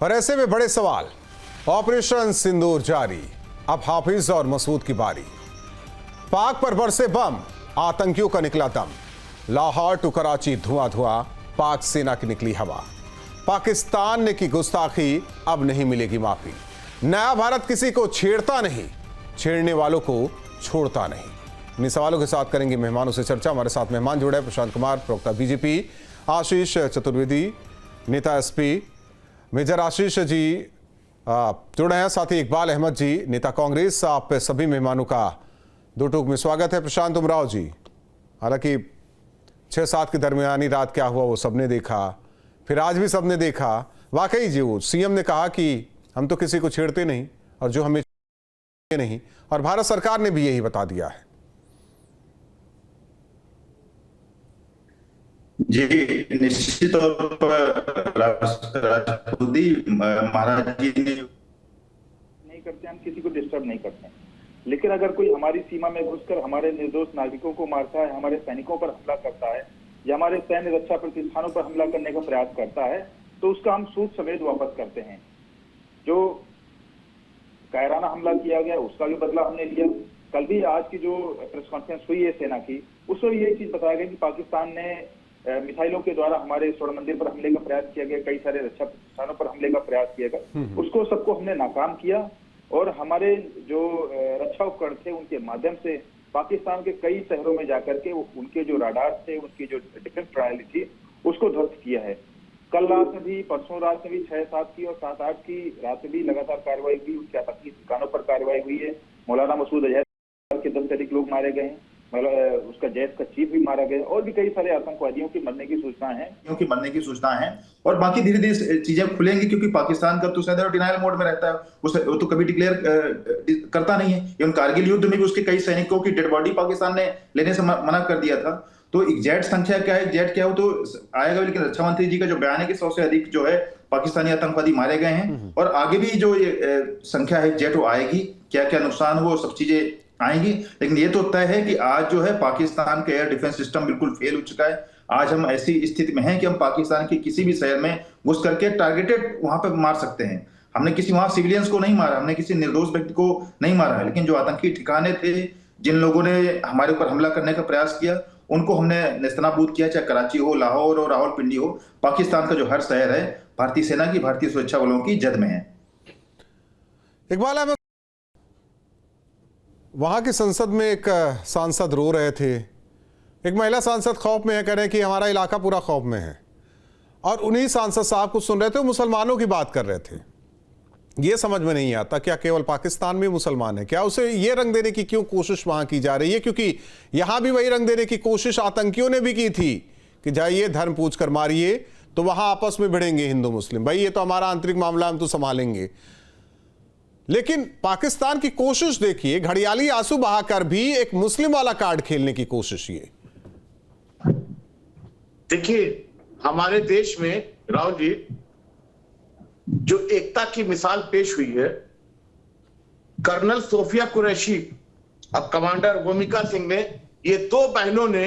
पर ऐसे में बड़े सवाल। ऑपरेशन सिंदूर जारी, अब हाफिज और मसूद की बारी। पाक पर बरसे बम, आतंकियों का निकला दम। लाहौर टू कराची धुआं धुआं, पाक सेना की निकली हवा। पाकिस्तान ने की गुस्ताखी, अब नहीं मिलेगी माफी। नया भारत किसी को छेड़ता नहीं, छेड़ने वालों को छोड़ता नहीं। इन सवालों के साथ करेंगे मेहमानों से चर्चा। हमारे साथ मेहमान जुड़े हैं प्रशांत कुमार, प्रवक्ता बीजेपी, आशीष चतुर्वेदी, नेता एसपी, मेजर आशीष जी जुड़े हैं, साथ ही इकबाल अहमद जी, नेता कांग्रेस। आप सभी मेहमानों का दो टूक में स्वागत है। प्रशांत उमराव जी, हालांकि 6-7 की दरमियानी रात क्या हुआ वो सबने देखा, फिर आज भी सबने देखा। वाकई जी वो सीएम ने कहा कि हम तो किसी को छेड़ते नहीं और जो हमें नहीं, और भारत सरकार ने भी यही बता दिया है। जी, निश्चित तौर पर राष्ट्रपति महाराज जी ने नहीं करते, हम किसी को डिस्टर्ब नहीं करते। लेकिन अगर कोई हमारी सीमा में घुसकर हमारे निर्दोष नागरिकों को मारता है, हमारे सैनिकों पर हमला करता है या हमारे सैन्य रक्षा प्रतिष्ठानों पर हमला करने का प्रयास करता है, तो उसका हम सूद समेत वापस करते हैं। जो कायराना हमला किया गया उसका भी बदला हमने लिया। कल भी आज की जो प्रेस कॉन्फ्रेंस हुई है सेना की, उसमें यही चीज बताया गया कि पाकिस्तान ने मिसाइलों के द्वारा हमारे स्वर्ण मंदिर पर हमले का प्रयास किया गया, कई सारे रक्षा प्रतिष्ठानों पर हमले का प्रयास किया गया, उसको सबको हमने नाकाम किया। और हमारे जो रक्षा उपकरण थे उनके माध्यम से पाकिस्तान के कई शहरों में जाकर के उनके जो राडार थे, उनकी जो डिफेंस प्रणाली थी, उसको ध्वस्त किया है। कल रात में भी, परसों रात में भी 6-7 की और 7-8 की रात में भी लगातार कार्रवाई हुई। उनके आतंकी ठिकानों पर कार्रवाई हुई है। मौलाना मसूद अजहर के 10 से अधिक लोग मारे गए हैं। उसका जैश का चीफ भी मारा गया, और भी कई सारे आतंकवादियों के मरने की सूचना है। और बाकी धीरे धीरे चीजें खुलेंगी, क्योंकि पाकिस्तान का तो सदैव डिनायल मोड में रहता है, वो तो कभी डिक्लेयर करता नहीं है। इवन कारगिल युद्ध में भी उसके कई सैनिकों की डेड बॉडी पाकिस्तान ने लेने से मना कर दिया था। तो एग्जैक्ट संख्या क्या है, एग्जैक्ट क्या हो तो आएगा, लेकिन रक्षा मंत्री जी का जो बयान है कि 100 से अधिक जो है पाकिस्तानी आतंकवादी मारे गए हैं, और आगे भी जो संख्या है एग्जैक्ट वो आएगी। क्या क्या नुकसान हो, सब चीजें आएंगी। लेकिन ये तो तय है कि आज जो है पाकिस्तान का एयर डिफेंस सिस्टम बिल्कुल फेल हो चुका है। आज हम ऐसी स्थिति में हैं कि हम पाकिस्तान के किसी भी शहर में घुस करके टारगेटेड वहां पे मार सकते हैं। हमने किसी वहां सिविलियंस को नहीं मारा, हमने किसी निर्दोष व्यक्ति को नहीं मारा है, लेकिन जो आतंकी ठिकाने थे, जिन लोगों ने हमारे ऊपर हमला करने का प्रयास किया, उनको हमने नेस्तनाबूद किया। चाहे कराची हो, लाहौर हो, रावलपिंडी हो, पाकिस्तान का जो हर शहर है भारतीय सेना की, भारतीय सुरक्षा बलों की जद में है। इकबाल, वहां की संसद में एक सांसद रो रहे थे, एक महिला सांसद खौफ में है, कह रहे हैं कि हमारा इलाका पूरा खौफ में है, और उन्हीं सांसद साहब को सुन रहे थे, वो मुसलमानों की बात कर रहे थे। ये समझ में नहीं आता, क्या केवल पाकिस्तान में मुसलमान है? क्या उसे ये रंग देने की क्यों कोशिश वहां की जा रही है? क्योंकि यहां भी वही रंग देने की कोशिश आतंकियों ने भी की थी कि जाइए धर्म पूछ कर मारिए, तो वहां आपस में भिड़ेंगे हिंदू मुस्लिम, भाई ये तो हमारा आंतरिक मामला, हम तो संभालेंगे। लेकिन पाकिस्तान की कोशिश देखिए, घड़ियाली आंसू बहाकर भी एक मुस्लिम वाला कार्ड खेलने की कोशिश। ये देखिए, हमारे देश में राहुल जी जो एकता की मिसाल पेश हुई है, कर्नल सोफिया कुरैशी, अब कमांडर भूमिका सिंह ने, ये 2 बहनों ने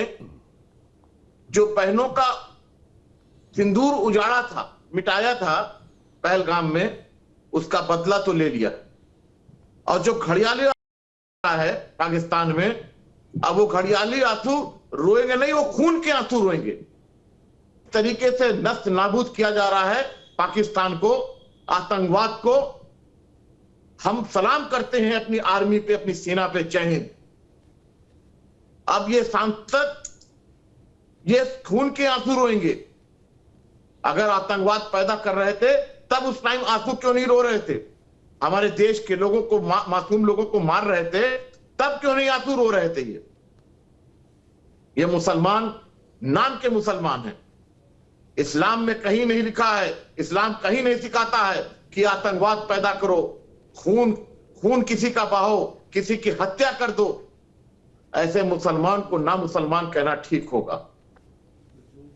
जो बहनों का सिंदूर उजाड़ा था, मिटाया था पहलगाम में, उसका बदला तो ले लिया। और जो घड़ियाली है पाकिस्तान में, अब वो घड़ियाली आंसू रोएंगे नहीं, वो खून के आंसू रोएंगे। तरीके से नष्ट नाबूद किया जा रहा है पाकिस्तान को, आतंकवाद को। हम सलाम करते हैं अपनी आर्मी पे, अपनी सेना पे, जय हिंद। अब ये सांसद ये खून के आंसू रोएंगे। अगर आतंकवाद पैदा कर रहे थे तब उस टाइम आंसू क्यों नहीं रो रहे थे? हमारे देश के लोगों को, मासूम लोगों को मार रहे थे, तब क्यों नहीं आंसू रो रहे थे? ये मुसलमान नाम के मुसलमान हैं। इस्लाम में कहीं नहीं लिखा है, इस्लाम कहीं नहीं सिखाता है कि आतंकवाद पैदा करो, खून किसी का बहाओ, किसी की हत्या कर दो। ऐसे मुसलमान को ना मुसलमान कहना ठीक होगा।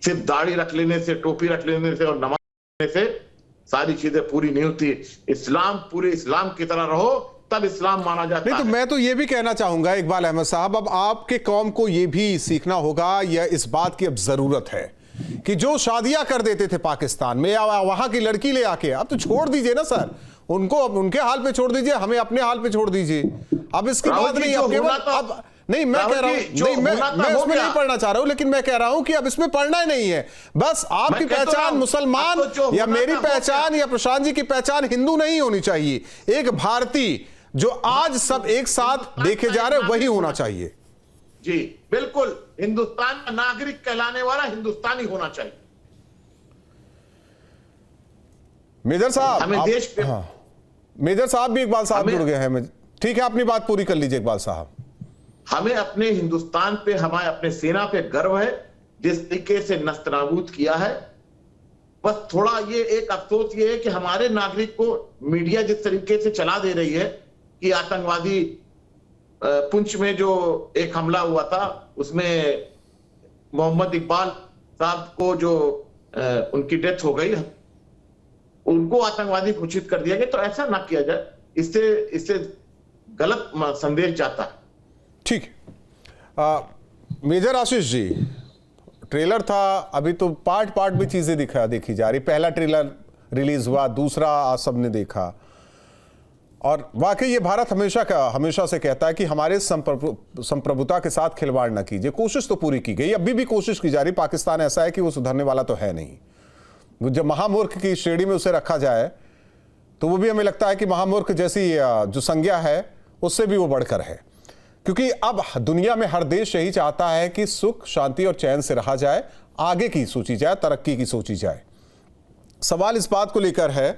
सिर्फ दाढ़ी रख लेने से, टोपी रख लेने से और नमाज पढ़ने से सारी चीजें पूरी नहीं होती। इस्लाम पूरे इस्लाम की तरह रहो, तब इस्लाम माना जाता है। नहीं तो मैं तो ये भी कहना चाहूंगा इकबाल अहमद साहब, अब आपके कौम को ये भी सीखना होगा, या इस बात की अब जरूरत है कि जो शादियां कर देते थे पाकिस्तान में या वहां की लड़की ले आके, अब तो छोड़ दीजिए ना सर, उनको उनके हाल पे छोड़ दीजिए, हमें अपने हाल पे छोड़ दीजिए। अब इसकी बात नहीं, अब केवल अब नहीं, मैं कह रहा हूं नहीं, मैं उसमें नहीं पढ़ना चाह रहा हूं, लेकिन मैं कह रहा हूं कि अब इसमें पढ़ना ही नहीं है। बस आपकी पहचान मुसलमान या मेरी पहचान या प्रशांत जी की पहचान हिंदू नहीं होनी चाहिए, एक भारतीय जो आज सब एक साथ देखे जा रहे वही होना चाहिए। जी बिल्कुल, हिंदुस्तान का नागरिक कहलाने वाला हिंदुस्तानी होना चाहिए। मेजर साहब, हमें देश पे मेजर साहब भी इकबाल साहब जुड़ गए हैं। ठीक है, अपनी बात पूरी कर लीजिए इकबाल साहब। हमें अपने हिंदुस्तान पे, हमारे अपने सेना पे गर्व है, जिस तरीके से नस्तनाबूद किया है। बस थोड़ा ये एक अफसोस ये है कि हमारे नागरिक को मीडिया जिस तरीके से चला दे रही है कि आतंकवादी पुंछ में जो एक हमला हुआ था उसमें मोहम्मद इकबाल साहब को जो उनकी डेथ हो गई, उनको आतंकवादी घोषित कर दिया गया। तो ऐसा ना किया जाए, इससे गलत संदेश जाता है। ठीक, मेजर आशीष जी, ट्रेलर था, अभी तो पार्ट पार्ट भी चीजें देखी जा रही। पहला ट्रेलर रिलीज हुआ, दूसरा आज सबने देखा, और वाकई ये भारत हमेशा से कहता है कि हमारे संप्रभुता के साथ खिलवाड़ ना कीजिए। कोशिश तो पूरी की गई, अभी भी कोशिश की जा रही। पाकिस्तान ऐसा है कि वो सुधरने वाला तो है नहीं। जब महामूर्ख की श्रेणी में उसे रखा जाए तो वो भी हमें लगता है कि महामूर्ख जैसी जो संज्ञा है उससे भी वो बढ़कर है, क्योंकि अब दुनिया में हर देश यही चाहता है कि सुख शांति और चैन से रहा जाए, आगे की सोची जाए, तरक्की की सोची जाए। सवाल इस बात को लेकर है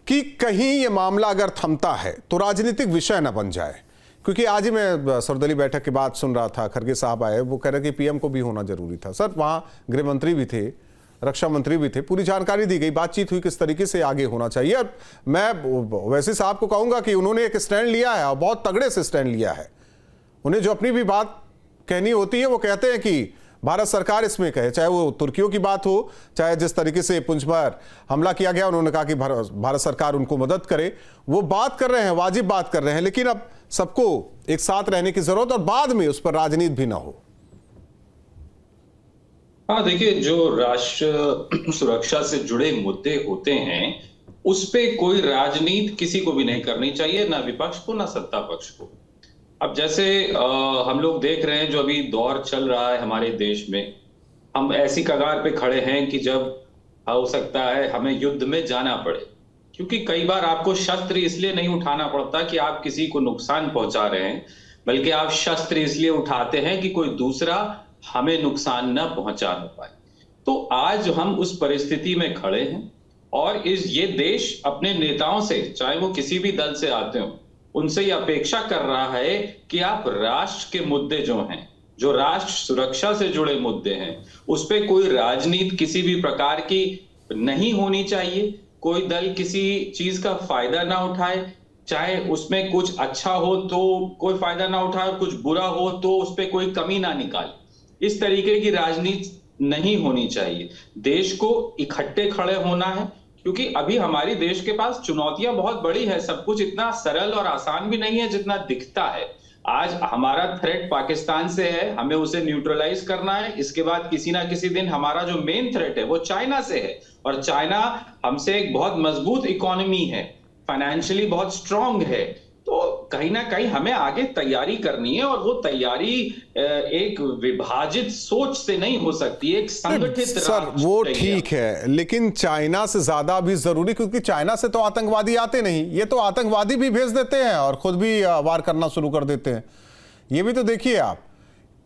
कि कहीं ये मामला अगर थमता है तो राजनीतिक विषय न बन जाए, क्योंकि आज ही मैं सर्वदलीय बैठक की बात सुन रहा था, खड़गे साहब आए, वो कह रहे कि पीएम को भी होना जरूरी था। सर, वहां गृह मंत्री भी थे, रक्षा मंत्री भी थे, पूरी जानकारी दी गई, बातचीत हुई किस तरीके से आगे होना चाहिए। और मैं वैसे साहब को कहूंगा कि उन्होंने एक स्टैंड लिया है और बहुत तगड़े से स्टैंड लिया है। उन्हें जो अपनी भी बात कहनी होती है वो कहते हैं कि भारत सरकार इसमें कहे, चाहे वो तुर्कियों की बात हो, चाहे जिस तरीके से पुंछ पर हमला किया गया, उन्होंने कहा कि भारत सरकार उनको मदद करे। वो बात कर रहे हैं, वाजिब बात कर रहे हैं, लेकिन अब सबको एक साथ रहने की जरूरत और बाद में उस पर राजनीति भी ना हो। हाँ, देखिए, जो राष्ट्र सुरक्षा से जुड़े मुद्दे होते हैं उस पे कोई राजनीति किसी को भी नहीं करनी चाहिए, ना विपक्ष को ना सत्ता पक्ष को। अब जैसे हम लोग देख रहे हैं जो अभी दौर चल रहा है हमारे देश में, हम ऐसी कगार पे खड़े हैं कि जब हो सकता है हमें युद्ध में जाना पड़े, क्योंकि कई बार आपको शस्त्र इसलिए नहीं उठाना पड़ता कि आप किसी को नुकसान पहुंचा रहे हैं, बल्कि आप शस्त्र इसलिए उठाते हैं कि कोई दूसरा हमें नुकसान न पहुंचा पाए। तो आज हम उस परिस्थिति में खड़े हैं और ये देश अपने नेताओं से, चाहे वो किसी भी दल से आते हो, उनसे ये अपेक्षा कर रहा है कि आप राष्ट्र के मुद्दे जो हैं, जो राष्ट्र सुरक्षा से जुड़े मुद्दे हैं, उस पे कोई राजनीति किसी भी प्रकार की नहीं होनी चाहिए। कोई दल किसी चीज का फायदा ना उठाए, चाहे उसमें कुछ अच्छा हो तो कोई फायदा ना उठाए, कुछ बुरा हो तो उस पे कोई कमी ना निकाले। इस तरीके की राजनीति नहीं होनी चाहिए। देश को इकट्ठे खड़े होना है, क्योंकि अभी हमारी देश के पास चुनौतियां बहुत बड़ी है। सब कुछ इतना सरल और आसान भी नहीं है जितना दिखता है। आज हमारा थ्रेट पाकिस्तान से है, हमें उसे न्यूट्रलाइज करना है। इसके बाद किसी ना किसी दिन हमारा जो मेन थ्रेट है वो चाइना से है, और चाइना हमसे एक बहुत मजबूत इकोनॉमी है, फाइनेंशियली बहुत स्ट्रांग है। तो कहीं ना कहीं हमें आगे तैयारी करनी है, और वो तैयारी एक विभाजित सोच से नहीं हो सकती, एक संगठित। सर, वो ठीक है, लेकिन चाइना से ज्यादा भी जरूरी, क्योंकि चाइना से तो आतंकवादी आते नहीं, ये तो आतंकवादी भी भेज देते हैं और खुद भी वार करना शुरू कर देते हैं। ये भी तो देखिए आप,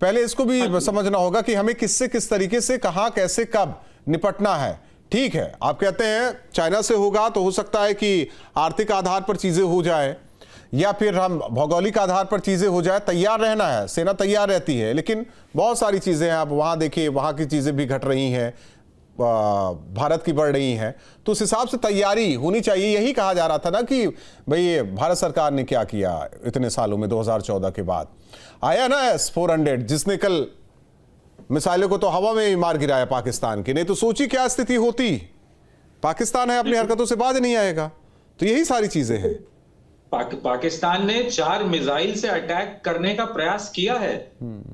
पहले इसको भी समझना होगा कि हमें किससे किस तरीके से, कहां, कैसे, कब निपटना है। ठीक है, आप कहते हैं चाइना से होगा तो हो सकता है कि आर्थिक आधार पर चीजें हो जाए, या फिर हम भौगोलिक आधार पर चीजें हो जाए। तैयार रहना है, सेना तैयार रहती है, लेकिन बहुत सारी चीजें आप वहां देखिए, वहां की चीजें भी घट रही हैं, भारत की बढ़ रही हैं, तो उस हिसाब से तैयारी होनी चाहिए। यही कहा जा रहा था ना कि भाई भारत सरकार ने क्या किया इतने सालों में, 2014 के बाद आया ना S-400, जिसने कल मिसाइलों को तो हवा में ही मार गिराया पाकिस्तान की। नहीं तो सोची क्या स्थिति होती। पाकिस्तान है, अपनी हरकतों से बाज नहीं आएगा। तो यही सारी चीजें हैं। पाकिस्तान ने 4 मिसाइल से अटैक करने का प्रयास किया है।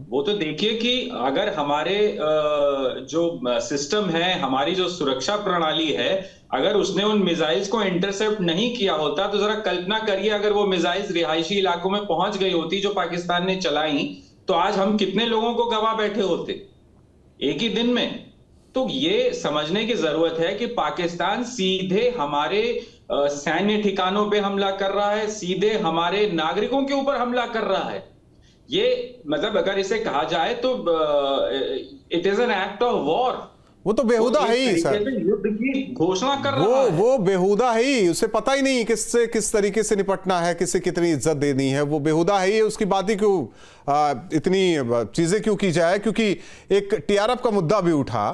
वो तो देखिए कि अगर हमारे जो सिस्टम है, हमारी जो सुरक्षा प्रणाली है, अगर उसने उन मिसाइल्स को इंटरसेप्ट नहीं किया होता तो जरा कल्पना करिए अगर वो मिसाइल्स रिहायशी इलाकों में पहुंच गई होती जो पाकिस्तान ने चलाई, तो आज हम कितने लोगों को गवा बैठे होते एक ही दिन में। तो ये समझने की जरूरत है कि पाकिस्तान सीधे हमारे सैन्य ठिकानों पे हमला कर रहा है, सीधे हमारे नागरिकों के ऊपर हमला कर रहा है। ये मतलब अगर इसे कहा जाए तो it is an act of war. वो तो बेहुदा है ही सर, युद्ध की घोषणा कर रहा है। वो बेहुदा है ही, उसे पता ही नहीं किससे किस तरीके से निपटना है, किसे कितनी इज्जत देनी है। वो बेहुदा है ही, उसकी बात ही क्यों इतनी चीजें क्यों की जाए, क्योंकि एक टीआरएफ का मुद्दा भी उठा।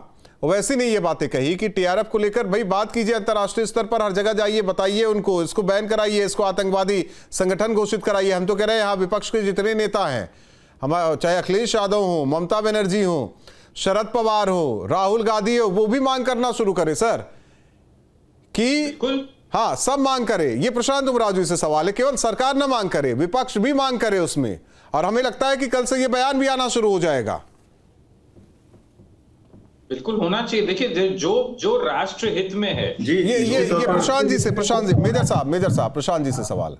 वैसे नहीं ये बातें कही कि टीआरएफ को लेकर भाई बात कीजिए अंतर्राष्ट्रीय स्तर पर, हर जगह जाइए, बताइए उनको, इसको बैन कराइए, इसको आतंकवादी संगठन घोषित कराइए। हम तो कह रहे हैं यहाँ विपक्ष के जितने नेता हैं, हमारे चाहे अखिलेश यादव हो, ममता बनर्जी हो, शरद पवार हो, राहुल गांधी हो, वो भी मांग करना शुरू करे सर कि हाँ सब मांग करे। ये प्रशांत उमराव जी से सवाल है, केवल सरकार ना मांग करे, विपक्ष भी मांग करे उसमें। और हमें लगता है कि कल से ये बयान भी आना शुरू हो जाएगा। बिल्कुल होना चाहिए। देखिए जो राष्ट्र हित में है जी, ये प्रशांत जी मेजर साहब प्रशांत जी से सवाल।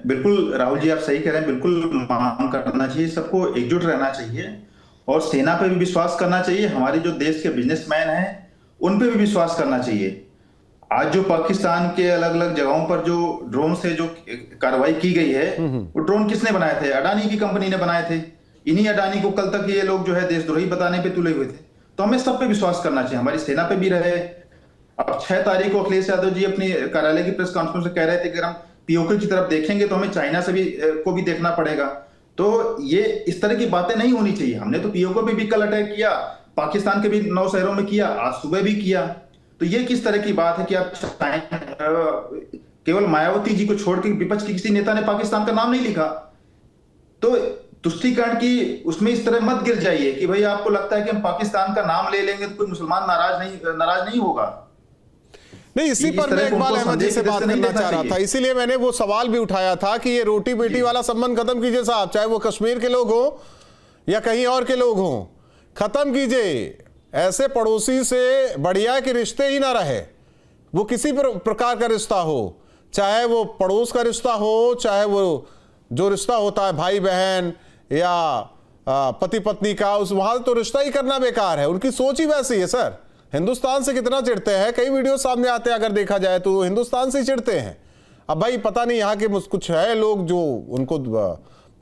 बिल्कुल राहुल जी आप सही कह रहे हैं, बिल्कुल मांग करना चाहिए, सबको एकजुट रहना चाहिए और सेना पे भी विश्वास करना चाहिए। हमारे जो देश के बिजनेसमैन हैं उन पे भी विश्वास करना चाहिए। आज जो पाकिस्तान के अलग अलग जगहों पर जो ड्रोन से जो कार्रवाई की गई है, वो ड्रोन किसने बनाए थे? अडानी की कंपनी ने बनाए थे। इन्हीं अडानी को कल तक ये लोग जो है देशद्रोही बताने पे तुले हुए थे। तो हमें सब पे विश्वास करना चाहिए, हमारी सेना पे भी रहे। अब 6 तारीख को अखिलेश यादव जी अपनी कार्यालय की प्रेस कॉन्फ्रेंस में कह रहे थे कि अगर हम पीओके की तरफ देखेंगे तो हमें चाइना से भी को भी देखना पड़ेगा। तो ये इस तरह की बातें नहीं होनी चाहिए। हमने तो पीओके पे भी कल अटैक किया, पाकिस्तान के भी 9 शहरों में किया, आज सुबह भी किया। तो ये किस तरह की बात है कि आप केवल मायावती जी को छोड़ के विपक्ष के किसी नेता ने पाकिस्तान का नाम नहीं लिखा? तो तुष्टीकरण की उसमें इस तरह मत गिर जाइए कि भाई आपको लगता है कि हम पाकिस्तान का नाम ले लेंगे तो कोई मुसलमान नाराज नहीं होगा। नहीं, इसी पर मैं इकबाल अहमद जी से बात करना चाह रहा था, इसीलिए मैंने वो सवाल भी उठाया था कि ये रोटी बेटी वाला संबंध खत्म कीजिए साहब, चाहे वो कश्मीर के लोग हो या कहीं और के लोग हों, खत्म कीजिए। ऐसे पड़ोसी से बढ़िया कि रिश्ते ही ना रहे, वो किसी प्रकार का रिश्ता हो, चाहे वो पड़ोस का रिश्ता हो, चाहे वो जो रिश्ता होता है भाई बहन या पति पत्नी का, उस वहां तो रिश्ता ही करना बेकार है। उनकी सोच ही वैसी है सर। हिंदुस्तान से कितना चिढ़ते हैं, कई वीडियो सामने आते हैं अगर देखा जाए तो हिंदुस्तान से चिढ़ते हैं। अब भाई पता नहीं यहाँ के कुछ है लोग जो उनको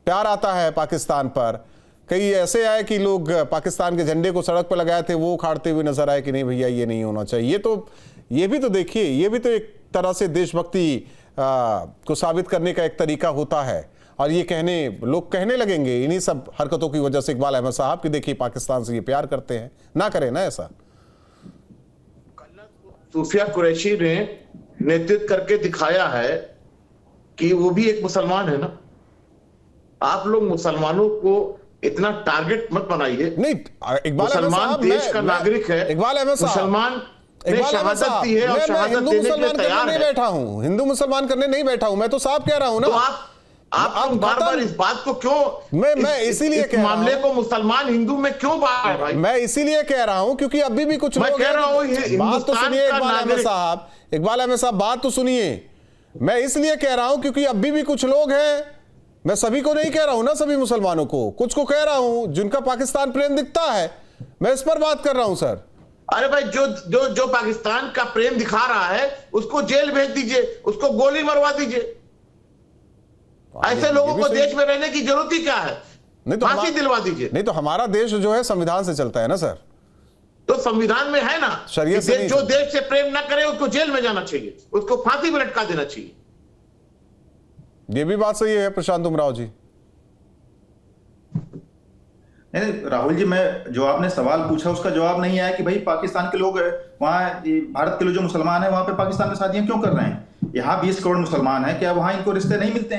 प्यार आता है पाकिस्तान पर, कई ऐसे आए कि लोग पाकिस्तान के झंडे को सड़क पर लगाए थे, वो उखाड़ते हुए नजर आए कि नहीं भैया ये नहीं होना चाहिए। तो ये भी तो देखिए, ये भी तो एक तरह से देशभक्ति को साबित करने का एक तरीका होता है। और ये लोग कहने लगेंगे इन्हीं सब हरकतों की वजह से इकबाल अहमद साहब कि देखिए पाकिस्तान से ये प्यार करते हैं, ना करें ना ऐसा। सूफिया कुरैशी ने नेतृत्व करके दिखाया है कि वो भी एक मुसलमान है ना। आप लोग मुसलमानों को इतना टारगेट मत बनाइए। नहीं, मुसलमान देश का नागरिक है, इकबाल अहमद साहब, मुसलमान ने शहादत दी है और शहादत देने के लिए तैयार है। बैठा हूं, हिंदू मुसलमान करने नहीं बैठा हूं, मैं तो साफ कह रहा हूं ना। तो आप बार-बार इस बात को क्यों, मैं इसीलिए कह रहा हूं, मामले को मुसलमान हिंदू में क्यों बांट रहे भाई? मैं इसीलिए कह रहा हूं क्योंकि अभी भी कुछ लोग कह रहा हूं, बात तो सुनिए इकबाल अहमद साहब, बात तो सुनिए। मैं इसलिए कह रहा हूं क्योंकि अभी भी कुछ लोग हैं, मैं सभी को नहीं कह रहा हूं ना, सभी मुसलमानों को, कुछ को कह रहा हूं जिनका पाकिस्तान प्रेम दिखता है, मैं इस पर बात कर रहा हूं सर। अरे भाई जो पाकिस्तान का प्रेम दिखा रहा है उसको जेल भेज दीजिए, उसको गोली मरवा दीजिए। ऐसे लोगों को देश में रहने की जरूरत ही क्या है? नहीं तो फांसी दिलवा दीजिए। नहीं तो हमारा देश जो है संविधान से चलता है ना सर। तो संविधान में है ना, जो देश से प्रेम ना करे उसको जेल में जाना चाहिए, उसको फांसी में लटका देना चाहिए। ये भी बात सही है प्रशांत उमराव जी। नहीं राहुल जी, मैं जो आपने सवाल पूछा उसका जवाब नहीं आया कि भाई पाकिस्तान के लोग वहाँ, भारत के लोग जो मुसलमान हैं वहां पे पाकिस्तान में शादियां क्यों कर रहे हैं? यहाँ 20 करोड़ मुसलमान हैं, क्या वहां इनको रिश्ते नहीं मिलते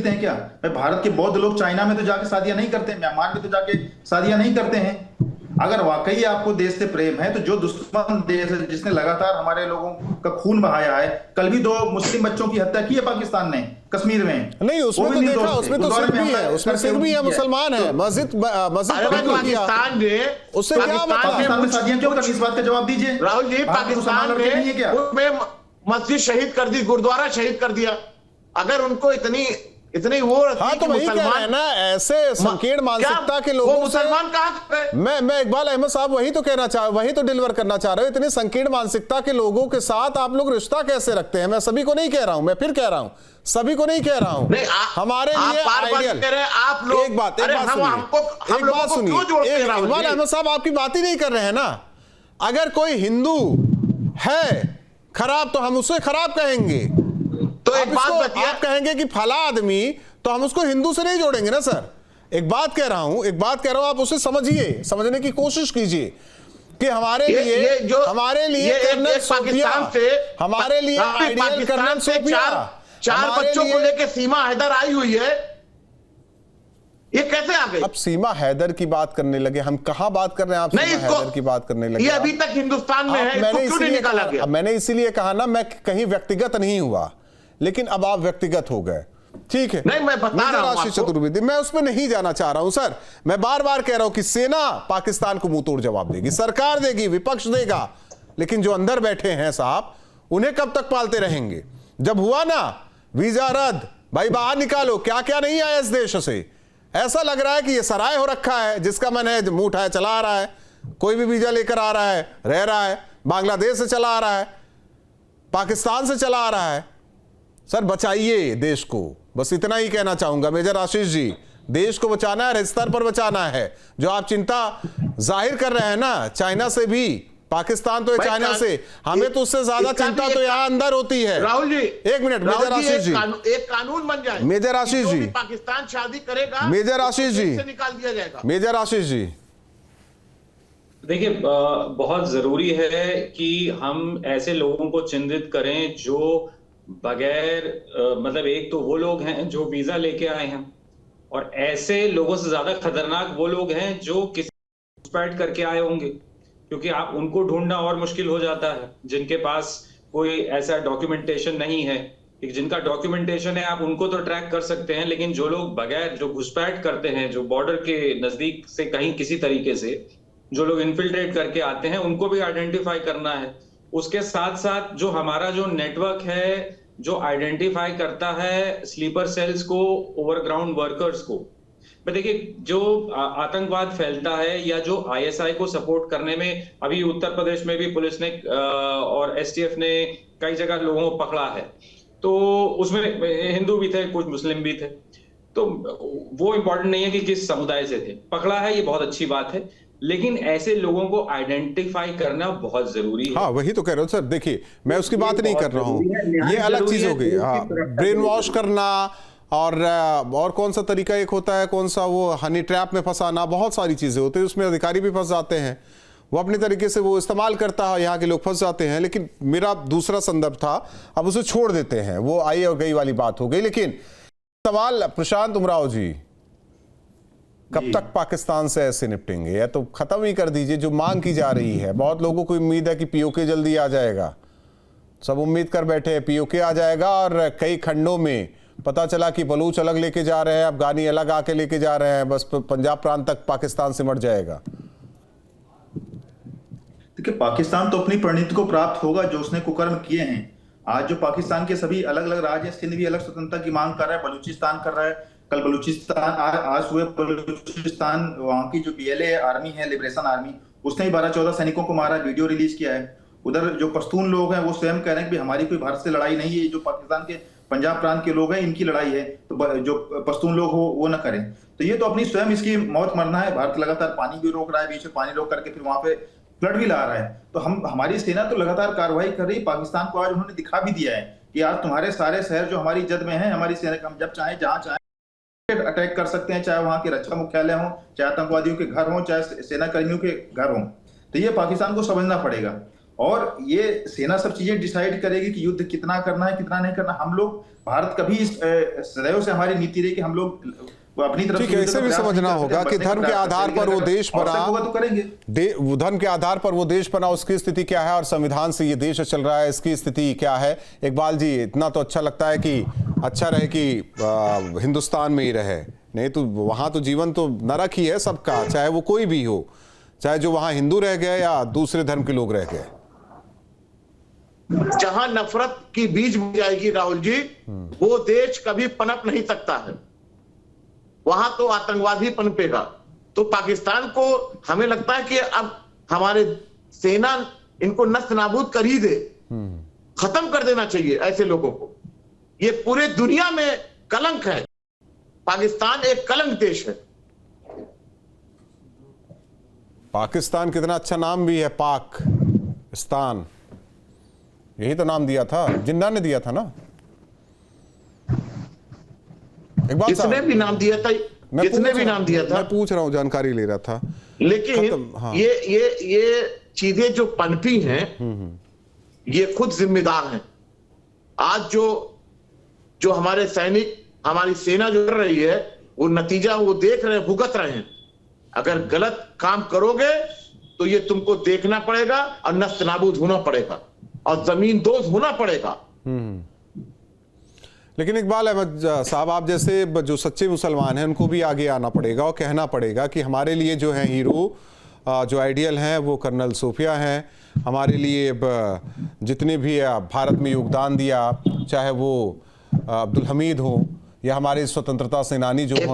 हैं क्या? भाई भारत के बौद्ध लोग चाइना में तो जाके शादियां नहीं करते, म्यांमार में तो जाके शादियां नहीं करते हैं। अगर वाकई आपको देश से प्रेम है तो जो दुश्मन देश है जिसने लगातार हमारे लोगों का खून बहाया है, कल भी 2 मुस्लिम बच्चों की हत्या की है पाकिस्तान ने कश्मीर में, नहीं उसमें तो देखा, उसमें तो सिख भी है, उसमें सिख भी है, मुसलमान है, मस्जिद पाकिस्तान ने उससे क्या मतलब शादियां क्यों कर, इस बात का जवाब दीजिए। राहुल जी, पाकिस्तान ने उसमें मस्जिद शहीद कर दी, गुरुद्वारा शहीद कर दिया। अगर उनको इतनी वो हाँ तो वही कह रहे हैं ना, ऐसे संकीर्ण मानसिकता के लोगों मुसलमान कहां मैं इकबाल अहमद साहब वही तो कहना चाह, वही तो डिलीवर करना चाह रहे हो। इतनी संकीर्ण मानसिकता के लोगों के साथ आप लोग रिश्ता कैसे रखते हैं? मैं सभी को नहीं कह रहा हूं, मैं फिर कह रहा हूं, सभी को नहीं कह रहा हूं, हमारे लिए आइडियल। आप लोग एक बात सुनिए, इकबाल अहमद साहब आपकी बात ही नहीं कर रहे हैं ना। अगर कोई हिंदू है खराब तो हम उसे खराब कहेंगे, तो एक बात बताइए, आप कहेंगे कि फला आदमी, तो हम उसको हिंदू से नहीं जोड़ेंगे ना सर। एक बात कह रहा हूं, आप उसे समझिए, समझने की कोशिश कीजिए कि हमारे लिए कर्नल सोफिया, हमारे लिए आइडियल कर्नल सोफिया, 4 बच्चों को लेकर सीमा हैदर आई हुई है, ये कैसे आ गई? अब सीमा हैदर की बात करने लगे, हम कहां बात कर रहे हैं? आप सीमा हैदर की बात करने लगे, ये अभी तक हिंदुस्तान में है, इसको क्यों नहीं निकाला गया? मैंने इसीलिए कहा ना, मैं कहीं व्यक्तिगत नहीं हुआ, लेकिन अब आप व्यक्तिगत हो गए, ठीक है? नहीं, मैं बता रहा हूं राशि चतुर्वेदी, मैं उसमें नहीं जाना चाह रहा हूं सर। मैं बार बार कह रहा हूं कि सेना पाकिस्तान को मुंह तोड़ जवाब देगी, सरकार देगी, विपक्ष देगा, लेकिन जो अंदर बैठे हैं साहब, उन्हें कब तक पालते रहेंगे? जब हुआ ना वीजा रद्द, भाई बाहर निकालो, क्या क्या नहीं आया इस देश से। ऐसा लग रहा है कि ये सराय हो रखा है, जिसका मैंने मुंह उठाया चला आ रहा है, कोई भी वीजा लेकर आ रहा है, रह रहा है, बांग्लादेश से चला आ रहा है, पाकिस्तान से चला आ रहा है। सर बचाइए देश को, बस इतना ही कहना चाहूंगा मेजर आशीष जी। देश को बचाना है, हर स्तर पर बचाना है। जो आप चिंता जाहिर कर रहे हैं ना चाइना से भी, पाकिस्तान तो है चाइना से, हमें तो उससे ज्यादा चिंता तो यहां अंदर होती है। राहुल जी, एक मिनट मेजर आशीष जी, एक कानून बन जाए, मेजर आशीष जी, पाकिस्तान शादी करेगा, मेजर आशीष जी से निकाल दिया जाएगा। मेजर आशीष जी देखिए, बहुत जरूरी है कि हम ऐसे लोगों को चिन्हित करें जो बगैर मतलब, एक तो वो लोग हैं जो वीजा लेके आए हैं, और ऐसे लोगों से ज्यादा खतरनाक वो लोग हैं जो किसी घुसपैठ करके आए होंगे, क्योंकि आप उनको ढूंढना और मुश्किल हो जाता है जिनके पास कोई ऐसा डॉक्यूमेंटेशन नहीं है। जिनका डॉक्यूमेंटेशन है आप उनको तो ट्रैक कर सकते हैं, लेकिन जो लोग बगैर, जो घुसपैठ करते हैं, जो बॉर्डर के नजदीक से कहीं किसी तरीके से जो लोग इन्फिल्ट्रेट करके आते हैं, उनको भी आइडेंटिफाई करना है। उसके साथ साथ जो हमारा जो नेटवर्क है जो आइडेंटिफाई करता है स्लीपर सेल्स को, ओवरग्राउंड वर्कर्स को, पर देखिए जो आतंकवाद फैलता है या जो आईएसआई को सपोर्ट करने में, अभी उत्तर प्रदेश में भी पुलिस ने और एसटीएफ ने कई जगह लोगों को पकड़ा है, तो उसमें हिंदू भी थे, कुछ मुस्लिम भी थे, तो वो इंपॉर्टेंट नहीं है कि किस समुदाय से थे, पकड़ा है ये बहुत अच्छी बात है, लेकिन ऐसे लोगों को आइडेंटिफाई करना बहुत जरूरी है। हाँ वही तो कह रहा हूँ सर। देखिए मैं उसकी बात नहीं कर रहा हूँ, ये अलग चीज हो गई। हाँ, ब्रेन वॉश करना और कौन सा तरीका एक होता है, कौन सा वो हनी ट्रैप में फंसाना, बहुत सारी चीजें होती है, उसमें अधिकारी भी फंस जाते हैं, वो अपने तरीके से वो इस्तेमाल करता है, यहाँ के लोग फंस जाते हैं। लेकिन मेरा दूसरा संदर्भ था, अब उसे छोड़ देते हैं, वो आई और गई वाली बात हो गई। लेकिन सवाल प्रशांत उमराव जी, कब तक पाकिस्तान से ऐसे निपटेंगे? या तो खत्म ही कर दीजिए जो मांग की जा रही है। बहुत लोगों को उम्मीद है कि पीओके जल्दी आ जाएगा, सब उम्मीद कर बैठे हैं पीओके आ जाएगा, और कई खंडों में पता चला कि बलूच अलग लेके जा रहे हैं, अफगानी अलग आके लेके जा रहे हैं, बस पंजाब प्रांत तक पाकिस्तान सिमट जाएगा। देखिए पाकिस्तान तो अपनी परिणति को प्राप्त होगा जो उसने कुकर्म किए हैं। आज जो पाकिस्तान के सभी अलग अलग राज्य, सिंध भी अलग स्वतंत्रता की मांग कर रहा है, बलूचिस्तान कर रहा है, कल बलूचिस्तान आज हुए बलूचिस्तान, वहां की जो बीएलए आर्मी है, लिबरेशन आर्मी, उसने ही 12-14 सैनिकों को मारा, वीडियो रिलीज किया है। उधर जो पश्तून लोग हैं वो स्वयं कह रहे हैं कि हमारी कोई भारत से लड़ाई नहीं है, जो पाकिस्तान के पंजाब प्रांत के लोग हैं इनकी लड़ाई है, तो जो पश्तून लोग हो वो न करें। तो ये तो अपनी स्वयं इसकी मौत मरना है। भारत लगातार पानी भी रोक रहा है, बीच में पानी रोक करके फिर वहां पे फ्लड भी ला रहा है। तो हमारी सेना तो लगातार कार्रवाई कर रही। पाकिस्तान को आज उन्होंने दिखा भी दिया है कि आज तुम्हारे सारे शहर जो हमारी जद में है, हमारी सेना, हम जब चाहे जहां चाहे अटैक कर सकते हैं, चाहे वहां के रक्षा मुख्यालय हो, चाहे आतंकवादियों के घर हो, चाहे सेना कर्मियों के घर हो। तो ये पाकिस्तान को समझना पड़ेगा, और ये सेना सब चीजें डिसाइड करेगी कि युद्ध कितना करना है कितना नहीं करना। हम लोग, भारत कभी सदैव से हमारी नीति रही कि हम लोग वो अपनी तरफ ठीक है, इसे भी समझना होगा कि धर्म के आधार पर वो देश बना, तो करेंगे। धर्म के आधार पर वो देश बना, उसकी स्थिति क्या है और संविधान से ये देश चल रहा है, इसकी स्थिति क्या है। इकबाल जी, इतना तो अच्छा लगता है कि अच्छा रहे कि हिंदुस्तान में ही रहे, नहीं तो वहां तो जीवन तो नरक ही है सबका, चाहे वो कोई भी हो, चाहे जो वहां हिंदू रह गए या दूसरे धर्म के लोग रह गए। जहां नफरत की बीज बो जाएगी राहुल जी, वो देश कभी पनप नहीं सकता है, वहां तो आतंकवादी पनपेगा। तो पाकिस्तान को हमें लगता है कि अब हमारे सेना इनको नष्ट नाबूद कर ही दे, खत्म कर देना चाहिए ऐसे लोगों को। ये पूरे दुनिया में कलंक है, पाकिस्तान एक कलंक देश है। पाकिस्तान कितना अच्छा नाम भी है, पाकिस्तान, यही तो नाम दिया था, जिन्ना ने दिया था ना। जिसने भी नाम दिया था, जिसने भी नाम दिया था, मैं पूछ रहा हूं, जानकारी ले रहा था। लेकिन हाँ। ये चीजें जो पनपी हैं, ये खुद जिम्मेदार हैं। आज जो हमारे सैनिक, हमारी सेना जो कर रही है, वो नतीजा वो देख रहे हैं, भुगत रहे हैं। अगर गलत काम करोगे तो ये तुमको देखना पड़ेगा और नष्ट नाबूद होना पड़ेगा और जमीन दोज होना पड़ेगा। लेकिन इकबाल अहमद साहब, आप जैसे जो सच्चे मुसलमान हैं उनको भी आगे आना पड़ेगा और कहना पड़ेगा कि हमारे लिए जो है हीरो, जो आइडियल हैं, वो कर्नल सोफिया हैं। हमारे लिए जितने भी भारत में योगदान दिया, चाहे वो अब्दुल हमीद हो या हमारे स्वतंत्रता सेनानी जो हैं,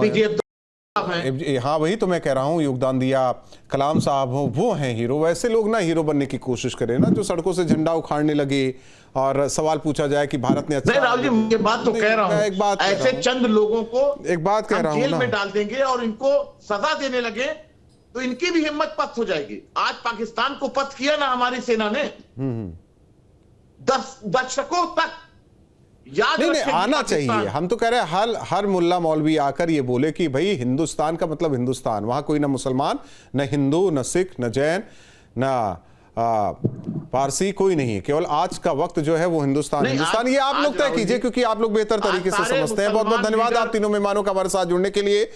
हाँ वही तो मैं कह रहा हूँ, योगदान दिया, कलाम साहब हो, वो हैं हीरो। वैसे लोग ना हीरो बनने की कोशिश करें ना, जो सड़कों से झंडा उखाड़ने लगे और सवाल पूछा जाए कि भारत ने अच्छा। नहीं राहुल जी, ये बात तो कह रहा हूँ, एक बात ऐसे चंद लोगों को एक बात कह रहा हूँ, जेल में डाल देंगे और इनको सजा देने लगे तो इनकी भी हिम्मत पस्त हो जाएगी। आज पाकिस्तान को पस्त किया ना हमारी सेना ने, 10 दशकों तक याद नहीं आना चाहिए। हम तो कह रहे हैं हर मुल्ला मौलवी आकर ये बोले कि भाई हिंदुस्तान का मतलब हिंदुस्तान, वहां कोई ना मुसलमान, न हिंदू, न सिख, न जैन, न पारसी, कोई नहीं है। केवल आज का वक्त जो है वो हिंदुस्तान। ये आप लोग तय कीजिए, क्योंकि आप लोग बेहतर तरीके से समझते हैं। बहुत बहुत धन्यवाद आप तीनों मेहमानों का हमारे साथ जुड़ने के लिए।